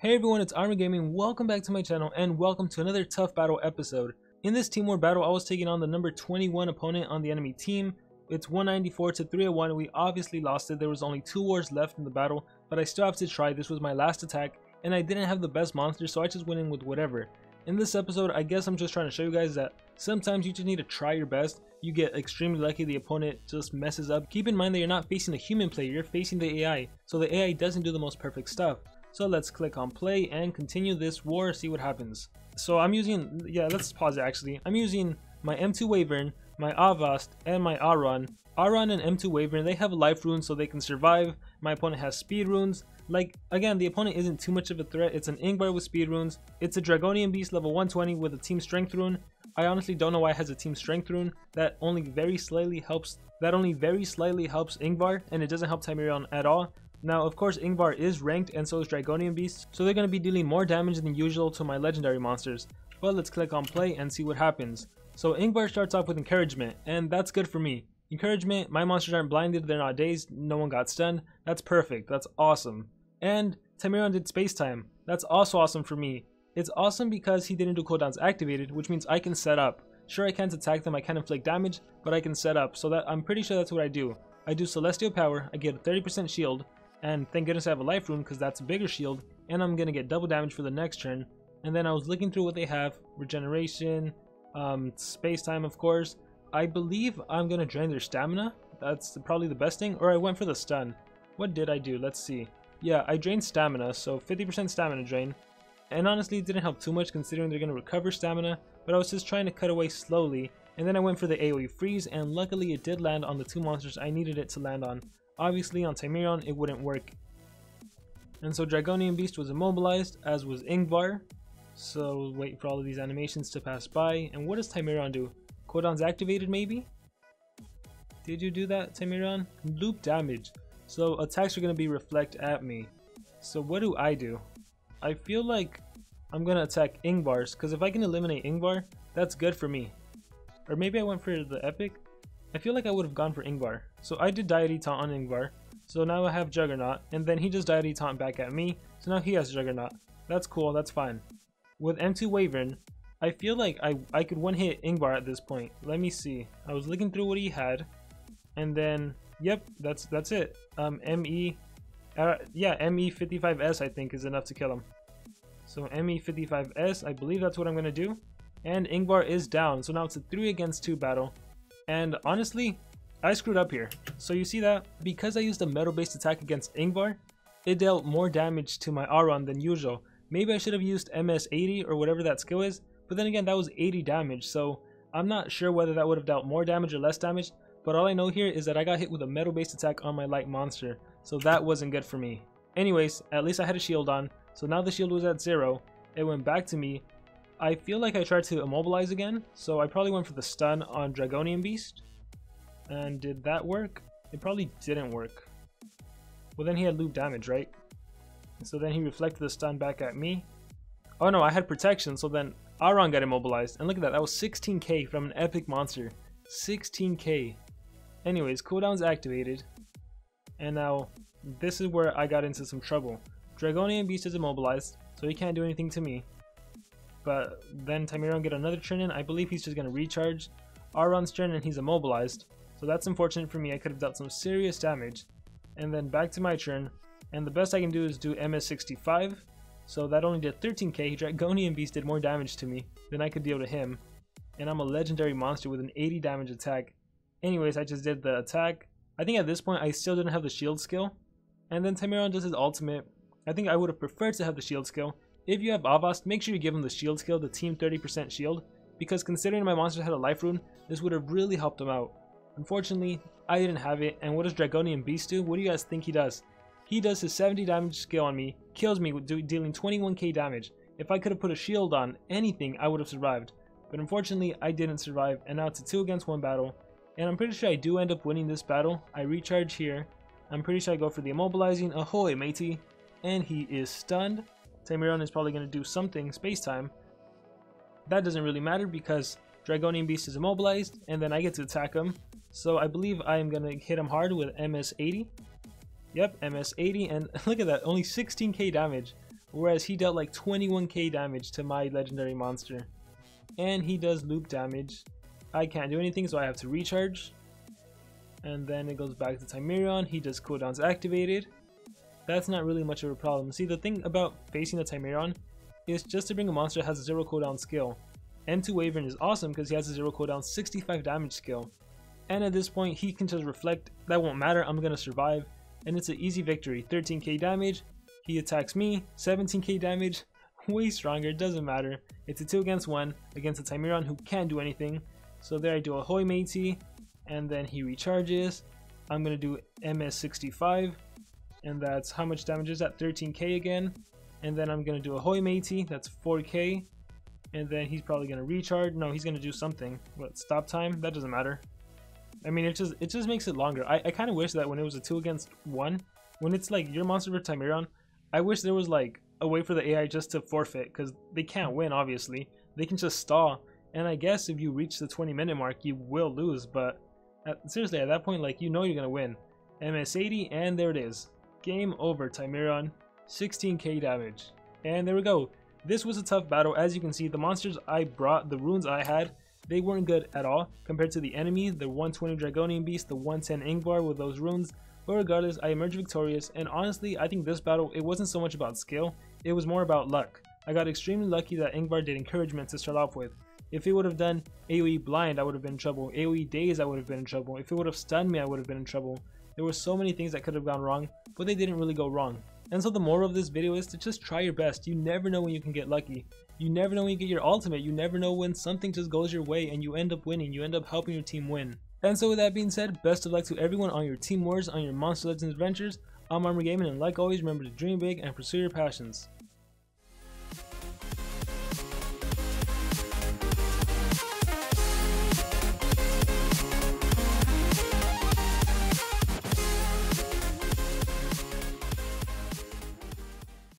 Hey everyone, it's Ermysenigma. Welcome back to my channel and welcome to another tough battle episode. In this team war battle, I was taking on the number 21 opponent on the enemy team. It's 194 to 301. We obviously lost it. There was only 2 wars left in the battle, but I still have to try. This was my last attack and I didn't have the best monster, so I just went in with whatever. In this episode, I guess I'm just trying to show you guys that sometimes you just need to try your best. You get extremely lucky, the opponent just messes up. Keep in mind that you're not facing a human player, you're facing the AI, so the AI doesn't do the most perfect stuff. So let's click on play and continue this war, see what happens. So I'm using, let's pause it actually. I'm using my M2 Wyvern, my Avast, and my Aron. Aron and M2 Wyvern, they have life runes so they can survive. My opponent has speed runes. Like, again, the opponent isn't too much of a threat. It's an Ingvar with speed runes. It's a Dragonian Beast level 120 with a team strength rune. I honestly don't know why it has a team strength rune. That only very slightly helps Ingvar, and it doesn't help Timerion at all. Now, of course, Ingvar is ranked and so is Dragonian Beast, so they're going to be dealing more damage than usual to my legendary monsters. But let's click on play and see what happens. So Ingvar starts off with encouragement, and that's good for me. Encouragement, my monsters aren't blinded, they're not dazed, no one got stunned. That's perfect, that's awesome. And Timerion did space time. That's also awesome for me. It's awesome because he didn't do cooldowns activated, which means I can set up. Sure, I can't attack them, I can't inflict damage, but I can set up, so that I'm pretty sure that's what I do. I do Celestial Power, I get a 30% shield, and thank goodness I have a life rune because that's a bigger shield, and I'm gonna get double damage for the next turn. And then I was looking through what they have: regeneration, space time, of course. I believe I'm gonna drain their stamina. That's probably the best thing. Or I went for the stun. What did I do? Let's see. Yeah, I drained stamina, so 50% stamina drain. And honestly, it didn't help too much considering they're gonna recover stamina. But I was just trying to cut away slowly. And then I went for the AoE freeze, and luckily it did land on the 2 monsters I needed it to land on. Obviously on Timerion it wouldn't work. And so Dragonian Beast was immobilized, as was Ingvar. So wait for all of these animations to pass by. And what does Timerion do? Cooldowns activated maybe? Did you do that, Timerion? Loop damage. So attacks are going to be reflect at me. So what do? I feel like I'm going to attack Ingvar's, because if I can eliminate Ingvar, that's good for me. Or maybe I went for the epic? I feel like I would have gone for Ingvar. So I did Deity Taunt on Ingvar. So now I have Juggernaut, and then he just Deity Taunt back at me. So now he has Juggernaut. That's cool, that's fine. With M2 Wyvern, I feel like I could one-hit Ingvar at this point. Let me see. I was looking through what he had, and then yep, that's it. ME55S I think is enough to kill him. So ME55S, I believe that's what I'm gonna do. And Ingvar is down, so now it's a 3 against 2 battle. And honestly, I screwed up here. So you see that because I used a metal based attack against Ingvar, it dealt more damage to my Aron than usual. Maybe I should have used MS80 or whatever that skill is, but then again that was 80 damage, so I'm not sure whether that would have dealt more damage or less damage, but all I know here is that I got hit with a metal based attack on my light monster, so that wasn't good for me. Anyways, at least I had a shield on, so now the shield was at 0, it went back to me. I feel like I tried to immobilize again, so I probably went for the stun on Dragonian Beast. And did that work? It probably didn't work. Well, then he had loop damage, right? So then he reflected the stun back at me. Oh no, I had protection, so then Aron got immobilized. And look at that, that was 16k from an epic monster. 16k. Anyways, cooldowns activated. And now, this is where I got into some trouble. Dragonian Beast is immobilized, so he can't do anything to me. But then Timerion get another turn in. I believe he's just going to recharge. Aron's turn and he's immobilized. So that's unfortunate for me. I could have dealt some serious damage. And then back to my turn. And the best I can do is do MS65. So that only did 13k. Dragonian Beast did more damage to me than I could deal to him. And I'm a legendary monster with an 80 damage attack. Anyways, I just did the attack. I think at this point I still didn't have the shield skill. And then Timerion does his ultimate. I think I would have preferred to have the shield skill. If you have Avast, make sure you give him the shield skill, the team 30% shield, because considering my monster had a life rune, this would have really helped him out. Unfortunately, I didn't have it, and what does Dragonian Beast do? What do you guys think he does? He does his 70 damage skill on me, kills me with dealing 21k damage. If I could have put a shield on anything, I would have survived. But unfortunately, I didn't survive, and now it's a 2 against 1 battle. And I'm pretty sure I do end up winning this battle. I recharge here. I'm pretty sure I go for the immobilizing. Ahoy, matey. And he is stunned. Timerion is probably going to do something space time. That doesn't really matter because Dragonian Beast is immobilized and then I get to attack him. So I believe I am going to hit him hard with MS80. Yep, MS80, and look at that, only 16k damage. whereas he dealt like 21k damage to my legendary monster. And he does loop damage. I can't do anything, so I have to recharge. And then it goes back to Timerion. He does cooldowns activated. That's not really much of a problem. See, the thing about facing the Timerion is just to bring a monster that has a 0 cooldown skill. M2 Wyvern is awesome because he has a 0 cooldown 65 damage skill. And at this point, he can just reflect. That won't matter, I'm going to survive. And it's an easy victory. 13k damage. He attacks me. 17k damage. Way stronger, it doesn't matter. It's a 2 against 1 against a Timerion who can't do anything. So there I do a Ahoy Matey. And then he recharges. I'm going to do MS65. And that's how much damage is that? 13k again. And then I'm going to do a Ahoy Matey. That's 4k. And then he's probably going to recharge. No, he's going to do something. What, stop time? That doesn't matter. I mean, it just makes it longer. I kind of wish that when it was a 2 against 1, when it's like your monster for Timerion, I wish there was like a way for the AI just to forfeit, because they can't win, obviously. They can just stall. And I guess if you reach the 20-minute mark, you will lose. But seriously, at that point, like, you know you're going to win. MS80, and there it is. Game over, Timerion. 16k damage. And there we go. This was a tough battle. As you can see, the monsters I brought, the runes I had, they weren't good at all compared to the enemy, the 120 Dragonian Beast, the 110 Ingvar with those runes. But regardless, I emerged victorious, and honestly, I think this battle, it wasn't so much about skill, it was more about luck. I got extremely lucky that Ingvar did encouragement to start off with. If it would have done AoE blind, I would have been in trouble. AoE daze, I would have been in trouble. If it would have stunned me, I would have been in trouble. There were so many things that could have gone wrong, but they didn't really go wrong. And so the moral of this video is to just try your best. You never know when you can get lucky. You never know when you get your ultimate. You never know when something just goes your way and you end up winning. You end up helping your team win. And so with that being said, best of luck to everyone on your team wars, on your Monster Legends adventures. I'm RRabbits, and like always, remember to dream big and pursue your passions.